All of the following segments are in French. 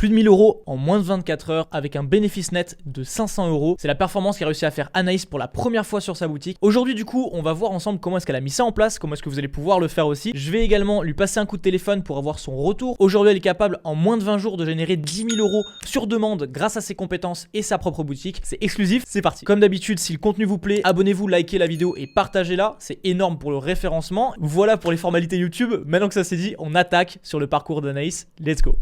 Plus de 1000 euros en moins de 24 heures avec un bénéfice net de 500 euros. C'est la performance qu'a réussi à faire Anaïs pour la première fois sur sa boutique. Aujourd'hui du coup, on va voir ensemble comment est-ce qu'elle a mis ça en place, comment est-ce que vous allez pouvoir le faire aussi. Je vais également lui passer un coup de téléphone pour avoir son retour. Aujourd'hui, elle est capable en moins de 20 jours de générer 10 000 euros sur demande grâce à ses compétences et sa propre boutique. C'est exclusif, c'est parti. Comme d'habitude, si le contenu vous plaît, abonnez-vous, likez la vidéo et partagez-la. C'est énorme pour le référencement. Voilà pour les formalités YouTube. Maintenant que ça c'est dit, on attaque sur le parcours d'Anaïs. Let's go.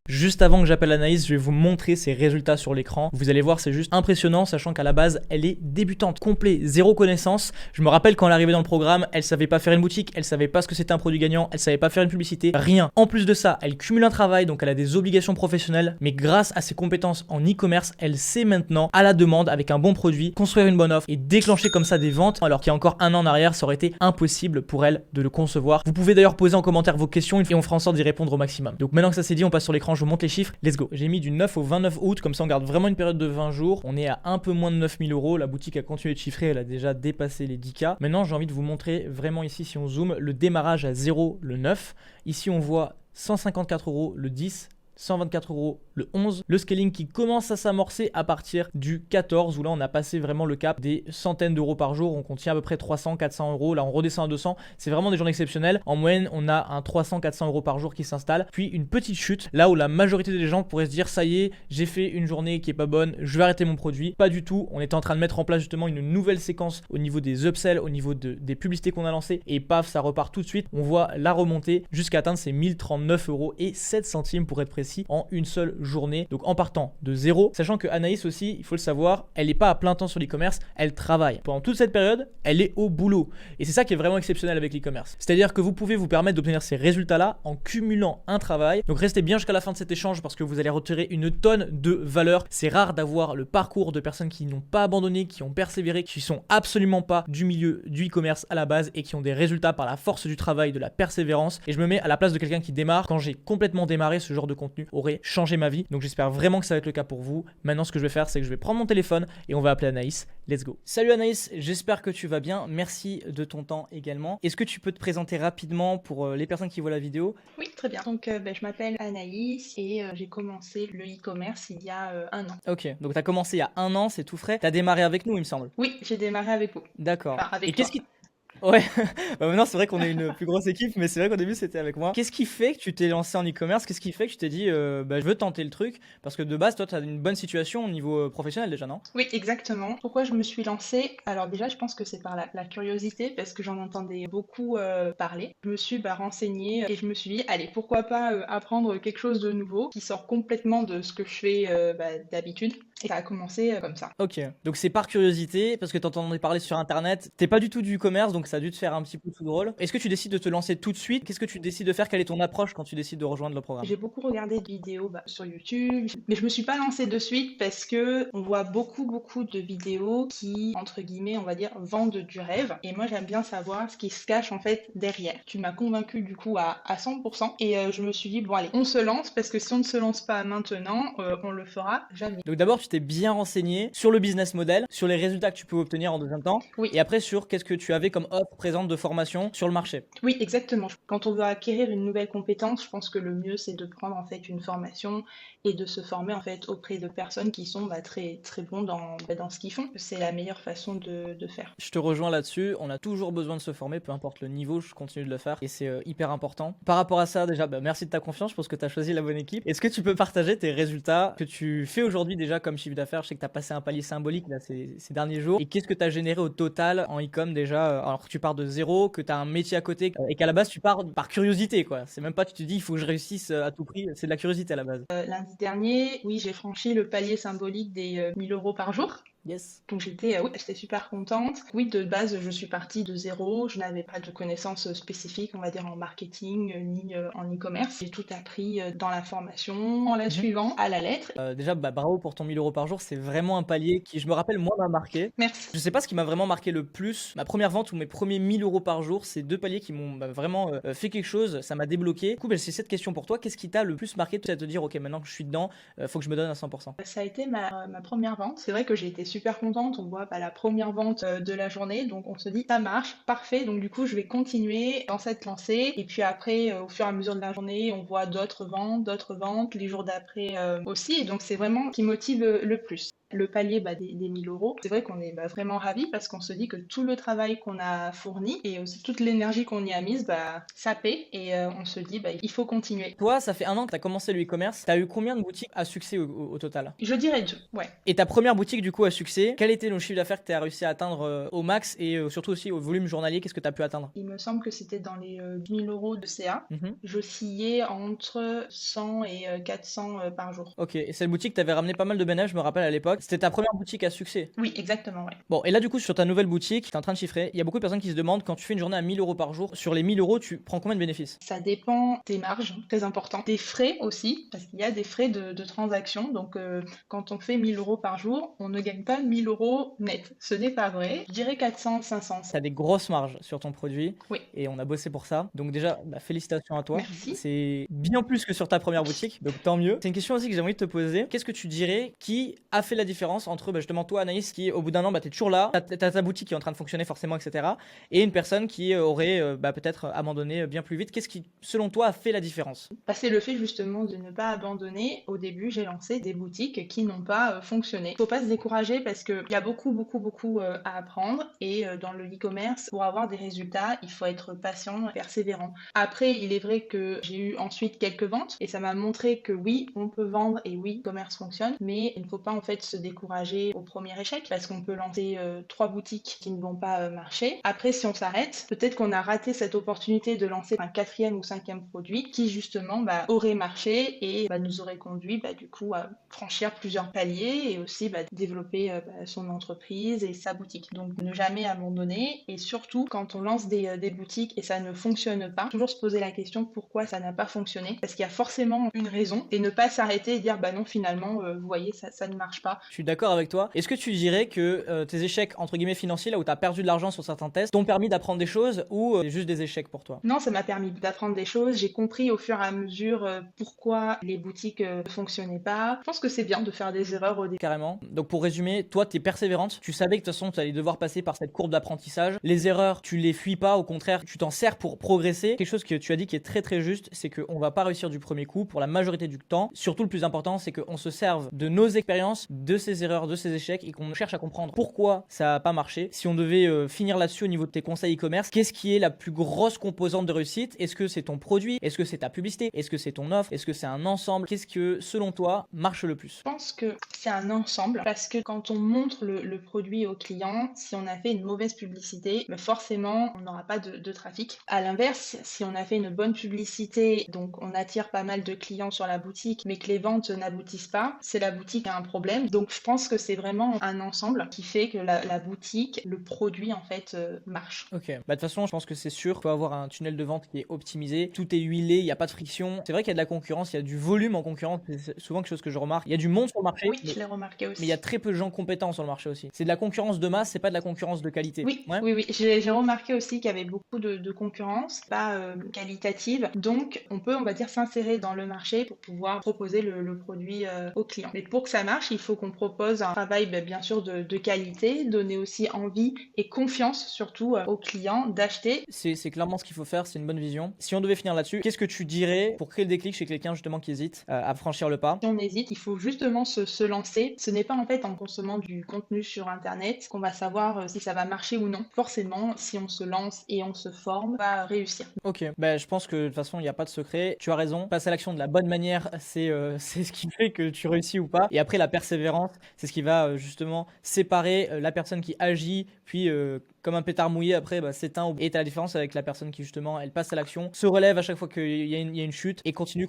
Juste avant que j'appelle Anaïs, je vais vous montrer ses résultats sur l'écran. Vous allez voir, c'est juste impressionnant, sachant qu'à la base, elle est débutante, complet, zéro connaissance. Je me rappelle quand elle est arrivée dans le programme, elle savait pas faire une boutique, elle savait pas ce que c'était un produit gagnant, elle savait pas faire une publicité, rien. En plus de ça, elle cumule un travail, donc elle a des obligations professionnelles, mais grâce à ses compétences en e-commerce, elle sait maintenant, à la demande, avec un bon produit, construire une bonne offre et déclencher comme ça des ventes, alors qu'il y a encore un an en arrière, ça aurait été impossible pour elle de le concevoir. Vous pouvez d'ailleurs poser en commentaire vos questions et on fera en sorte d'y répondre au maximum. Donc maintenant que ça c'est dit, on passe sur l'écran, je vous montre les chiffres. Let's go. J'ai mis du 9 au 29 août, comme ça on garde vraiment une période de 20 jours. On est à un peu moins de 9000 euros. La boutique a continué de chiffrer, elle a déjà dépassé les 10K. Maintenant, j'ai envie de vous montrer vraiment ici, si on zoome, le démarrage à 0 le 9. Ici, on voit 154 euros le 10. 124 euros le 11, le scaling qui commence à s'amorcer à partir du 14 où là on a passé vraiment le cap des centaines d'euros par jour, on contient à peu près 300-400 euros, là on redescend à 200, c'est vraiment des journées exceptionnelles. En moyenne on a un 300-400 euros par jour qui s'installe, puis une petite chute là où la majorité des gens pourraient se dire ça y est, j'ai fait une journée qui est pas bonne, je vais arrêter mon produit. Pas du tout, on était en train de mettre en place justement une nouvelle séquence au niveau des upsells, au niveau des publicités qu'on a lancées et paf, ça repart tout de suite. On voit la remontée jusqu'à atteindre ces 1039 euros et 7 centimes pour être précis en une seule journée, donc en partant de zéro, sachant que Anaïs aussi, il faut le savoir, elle n'est pas à plein temps sur l'e-commerce, elle travaille. Pendant toute cette période, elle est au boulot. Et c'est ça qui est vraiment exceptionnel avec l'e-commerce. C'est-à-dire que vous pouvez vous permettre d'obtenir ces résultats-là en cumulant un travail. Donc restez bien jusqu'à la fin de cet échange parce que vous allez retirer une tonne de valeur. C'est rare d'avoir le parcours de personnes qui n'ont pas abandonné, qui ont persévéré, qui sont absolument pas du milieu du e-commerce à la base et qui ont des résultats par la force du travail, de la persévérance. Et je me mets à la place de quelqu'un qui démarre. Quand j'ai complètement démarré, ce genre de contenu aurait changé ma vie. Donc j'espère vraiment que ça va être le cas pour vous. Maintenant, ce que je vais faire, c'est que je vais prendre mon téléphone et on va appeler Anaïs. Let's go. Salut Anaïs, j'espère que tu vas bien. Merci de ton temps également. Est-ce que tu peux te présenter rapidement pour les personnes qui voient la vidéo? Oui, très bien. Donc, je m'appelle Anaïs et j'ai commencé le e-commerce il y a un an. Ok, donc tu as commencé il y a un an, c'est tout frais. Tu as démarré avec nous, il me semble. Oui, j'ai démarré avec vous. D'accord. Enfin, avec Et toi. qu'est-ce qui... Ouais, bah maintenant c'est vrai qu'on est une plus grosse équipe, mais c'est vrai qu'au début c'était avec moi. Qu'est-ce qui fait que tu t'es lancé en e-commerce? Qu'est-ce qui fait que tu t'es dit, bah, je veux tenter le truc? Parce que de base, toi, tu as une bonne situation au niveau professionnel déjà, non? Oui, exactement. Pourquoi je me suis lancée? Alors déjà, je pense que c'est par la curiosité, parce que j'en entendais beaucoup parler. Je me suis renseignée et je me suis dit, allez, pourquoi pas apprendre quelque chose de nouveau qui sort complètement de ce que je fais d'habitude. Et ça a commencé comme ça. Ok, donc c'est par curiosité, parce que t'entendais parler sur internet, t'es pas du tout du e-commerce, donc ça a dû te faire un petit peu tout drôle. Est-ce que tu décides de te lancer tout de suite? Qu'est-ce que tu décides de faire? Quelle est ton approche quand tu décides de rejoindre le programme? J'ai beaucoup regardé de vidéos sur YouTube, mais je me suis pas lancée de suite parce que on voit beaucoup de vidéos qui, entre guillemets, on va dire, vendent du rêve. Et moi, j'aime bien savoir ce qui se cache en fait derrière. Tu m'as convaincue du coup à 100%. Et je me suis dit, bon allez, on se lance parce que si on ne se lance pas maintenant, on le fera jamais. Donc d'abord, tu t'es bien renseigné sur le business model, sur les résultats que tu peux obtenir en deuxième temps, Oui. et après sur qu'est-ce que tu avais comme offre présente de formation sur le marché. Oui, exactement. Quand on veut acquérir une nouvelle compétence, je pense que le mieux c'est de prendre en fait une formation et de se former en fait auprès de personnes qui sont très bons dans ce qu'ils font. C'est la meilleure façon de faire. Je te rejoins là-dessus, on a toujours besoin de se former, peu importe le niveau, je continue de le faire et c'est hyper important. Par rapport à ça, déjà, merci de ta confiance, je pense que tu as choisi la bonne équipe. Est-ce que tu peux partager tes résultats que tu fais aujourd'hui déjà comme chiffre d'affaires? Je sais que tu as passé un palier symbolique là, ces derniers jours. Et qu'est-ce que tu as généré au total en e-com déjà, alors que tu pars de zéro, que tu as un métier à côté et qu'à la base tu pars par curiosité quoi. C'est même pas tu te dis il faut que je réussisse à tout prix, c'est de la curiosité à la base. Lundi dernier, oui, j'ai franchi le palier symbolique des 1000 euros par jour. Yes. Donc j'étais super contente. Oui, de base, je suis partie de zéro. Je n'avais pas de connaissances spécifiques, on va dire, en marketing ni en e-commerce. J'ai tout appris dans la formation, en la suivant à la lettre. Déjà, bravo pour ton 1000 euros par jour. C'est vraiment un palier qui, je me rappelle, moi, m'a marqué. Merci. Je sais pas ce qui m'a vraiment marqué le plus. Ma première vente ou mes premiers 1000 euros par jour, c'est deux paliers qui m'ont vraiment fait quelque chose. Ça m'a débloqué. Du coup, c'est cette question pour toi. Qu'est-ce qui t'a le plus marqué? À te dire, ok, maintenant que je suis dedans, faut que je me donne à 100%. Ça a été ma première vente. C'est vrai que j'ai été super contente, on voit la première vente de la journée, donc on se dit ça marche, parfait, donc du coup je vais continuer dans cette lancée et puis après au fur et à mesure de la journée on voit d'autres ventes, les jours d'après aussi, et donc c'est vraiment ce qui motive le plus. Le palier des 1000 euros, c'est vrai qu'on est vraiment ravis parce qu'on se dit que tout le travail qu'on a fourni et aussi toute l'énergie qu'on y a mise, ça paie et on se dit il faut continuer. Toi, ça fait 1 an que tu as commencé le e-commerce. Tu as eu combien de boutiques à succès au total? Je dirais 2, ouais. Et ta première boutique du coup à succès, quel était le chiffre d'affaires que tu as réussi à atteindre au max et surtout aussi au volume journalier, qu'est-ce que tu as pu atteindre? Il me semble que c'était dans les 10 000 euros de CA. Mhm. J'oscillais entre 100 et 400 par jour. Ok, et cette boutique, t'avais ramené pas mal de bénéfices, je me rappelle à l'époque. C'était ta première boutique à succès. Oui, exactement, ouais. Bon, et là, du coup, sur ta nouvelle boutique, t'es en train de chiffrer. Il y a beaucoup de personnes qui se demandent, quand tu fais une journée à 1000 euros par jour, sur les 1000 euros, tu prends combien de bénéfices? Ça dépend des marges, très important. Des frais aussi, parce qu'il y a des frais de transaction. Donc, quand on fait 1000 euros par jour, on ne gagne pas 1000 euros net. Ce n'est pas vrai. Je dirais 400, 500. T'as des grosses marges sur ton produit. Oui. Et on a bossé pour ça. Donc déjà, félicitations à toi. Merci. C'est bien plus que sur ta première boutique, donc tant mieux. C'est une question aussi que j'ai envie de te poser. Qu'est-ce que tu dirais qui a fait la différence entre justement toi, Anaïs, qui au bout d'un an, t'es toujours là, t'as ta boutique qui est en train de fonctionner forcément, etc. Et une personne qui aurait peut-être abandonné bien plus vite. Qu'est-ce qui, selon toi, a fait la différence? C'est le fait justement de ne pas abandonner. Au début, j'ai lancé des boutiques qui n'ont pas fonctionné. Il ne faut pas se décourager parce qu'il y a beaucoup à apprendre et dans le e-commerce, pour avoir des résultats, il faut être patient, persévérant. Après, il est vrai que j'ai eu ensuite quelques ventes et ça m'a montré que oui, on peut vendre et oui, le commerce fonctionne, mais il ne faut pas en fait se décourager au premier échec parce qu'on peut lancer 3 boutiques qui ne vont pas marcher. Après, si on s'arrête, peut-être qu'on a raté cette opportunité de lancer un 4e ou 5e produit qui justement aurait marché et nous aurait conduit du coup à franchir plusieurs paliers et aussi développer son entreprise et sa boutique. Donc ne jamais abandonner et surtout quand on lance des boutiques et ça ne fonctionne pas, toujours se poser la question pourquoi ça n'a pas fonctionné, parce qu'il y a forcément une raison et ne pas s'arrêter et dire non finalement vous voyez ça ne marche pas. Je suis d'accord avec toi. Est-ce que tu dirais que tes échecs entre guillemets financiers, là où tu as perdu de l'argent sur certains tests, t'ont permis d'apprendre des choses ou juste des échecs pour toi? Non, ça m'a permis d'apprendre des choses. J'ai compris au fur et à mesure pourquoi les boutiques ne fonctionnaient pas. Je pense que c'est bien de faire des erreurs au début. Carrément. Donc pour résumer, toi tu es persévérante, tu savais que de toute façon tu allais devoir passer par cette courbe d'apprentissage. Les erreurs, tu les fuis pas, au contraire, tu t'en sers pour progresser. Quelque chose que tu as dit qui est très très juste, c'est qu'on va pas réussir du premier coup pour la majorité du temps. Surtout le plus important, c'est qu'on se serve de nos expériences, de ces erreurs, de ces échecs et qu'on cherche à comprendre pourquoi ça a pas marché. Si on devait finir là-dessus au niveau de tes conseils e-commerce, qu'est-ce qui est la plus grosse composante de réussite? Est-ce que c'est ton produit? Est-ce que c'est ta publicité? Est-ce que c'est ton offre? Est-ce que c'est un ensemble? Qu'est-ce que selon toi marche le plus? Je pense que c'est un ensemble parce que quand on montre le produit au client, si on a fait une mauvaise publicité, forcément on n'aura pas de trafic. À l'inverse, si on a fait une bonne publicité, donc on attire pas mal de clients sur la boutique, mais que les ventes n'aboutissent pas, c'est la boutique qui a un problème. Donc je pense que c'est vraiment un ensemble qui fait que la boutique, le produit en fait marche. Ok, de toute façon je pense que c'est sûr, il faut avoir un tunnel de vente qui est optimisé, tout est huilé, il n'y a pas de friction. C'est vrai qu'il y a de la concurrence, il y a du volume en concurrence, c'est souvent quelque chose que je remarque. Il y a du monde sur le marché, Oui, je l'ai remarqué aussi. mais il y a très peu de gens compétents sur le marché aussi. C'est de la concurrence de masse, c'est pas de la concurrence de qualité. Oui, Ouais. oui. J'ai remarqué aussi qu'il y avait beaucoup de concurrence, pas qualitative. Donc, on va dire, s'insérer dans le marché pour pouvoir proposer le produit au client. Mais pour que ça marche, il faut qu'on propose un travail, bien sûr, de qualité, donner aussi envie et confiance, surtout, aux clients d'acheter. C'est clairement ce qu'il faut faire, c'est une bonne vision. Si on devait finir là-dessus, qu'est-ce que tu dirais pour créer le déclic chez quelqu'un justement qui hésite à franchir le pas? Si on hésite, il faut justement se lancer. Ce n'est pas en fait en consommant du contenu sur Internet qu'on va savoir si ça va marcher ou non. Forcément, si on se lance et on se forme, on va réussir. Ok, je pense que de toute façon il n'y a pas de secret. Tu as raison, passer à l'action de la bonne manière, c'est ce qui fait que tu réussis ou pas. Et après la persévérance, c'est ce qui va justement séparer la personne qui agit, puis comme un pétard mouillé après s'éteint. Et t'as la différence avec la personne qui justement elle passe à l'action, se relève à chaque fois qu'il y a une chute et continue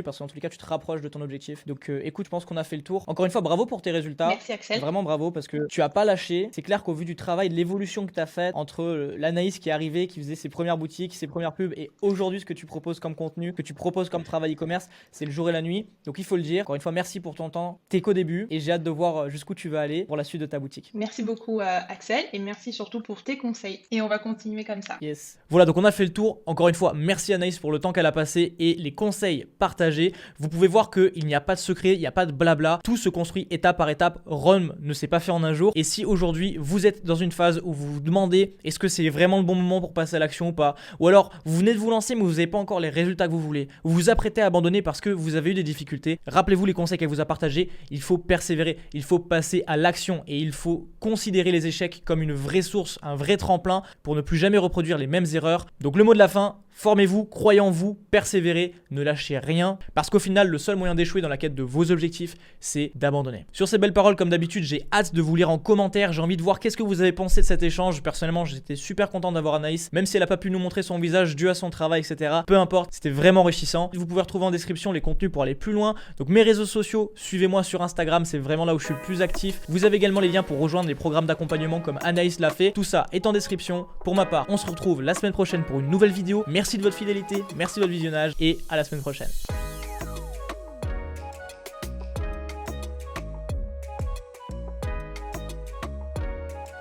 parce qu'en tous les cas tu te rapproches de ton objectif. Donc écoute, je pense qu'on a fait le tour. Encore une fois, bravo pour tes résultats. Merci Axel. Vraiment bravo parce que tu as pas lâché. C'est clair qu'au vu du travail, de l'évolution que tu as faite entre l'Anaïs qui est arrivée, qui faisait ses premières boutiques, ses premières pubs et aujourd'hui ce que tu proposes comme contenu, que tu proposes comme travail e-commerce, c'est le jour et la nuit. Donc il faut le dire. Encore une fois, merci pour ton temps. T'es qu'au début et j'ai hâte de voir jusqu'où tu vas aller pour la suite de ta boutique. Merci beaucoup Axel et merci surtout pour pour tes conseils et on va continuer comme ça. Yes. Voilà, donc on a fait le tour. Encore une fois, merci Anaïs pour le temps qu'elle a passé et les conseils partagés. Vous pouvez voir qu'il n'y a pas de secret, il n'y a pas de blabla. Tout se construit étape par étape. Rome ne s'est pas fait en un jour. Et si aujourd'hui vous êtes dans une phase où vous vous demandez est-ce que c'est vraiment le bon moment pour passer à l'action ou pas, ou alors vous venez de vous lancer mais vous n'avez pas encore les résultats que vous voulez, vous vous apprêtez à abandonner parce que vous avez eu des difficultés, rappelez-vous les conseils qu'elle vous a partagés. Il faut persévérer, il faut passer à l'action et il faut considérer les échecs comme une vraie source, un vrai tremplin pour ne plus jamais reproduire les mêmes erreurs. Donc le mot de la fin, formez-vous, croyez en vous, persévérez, ne lâchez rien, parce qu'au final, le seul moyen d'échouer dans la quête de vos objectifs, c'est d'abandonner. Sur ces belles paroles, comme d'habitude, j'ai hâte de vous lire en commentaire, j'ai envie de voir qu'est-ce que vous avez pensé de cet échange. Personnellement, j'étais super content d'avoir Anaïs, même si elle n'a pas pu nous montrer son visage dû à son travail, etc. Peu importe, c'était vraiment enrichissant. Vous pouvez retrouver en description les contenus pour aller plus loin. Donc mes réseaux sociaux, suivez-moi sur Instagram, c'est vraiment là où je suis le plus actif. Vous avez également les liens pour rejoindre les programmes d'accompagnement comme Anaïs l'a fait. Tout ça est en description. Pour ma part, on se retrouve la semaine prochaine pour une nouvelle vidéo. Merci de votre fidélité, merci de votre visionnage et à la semaine prochaine.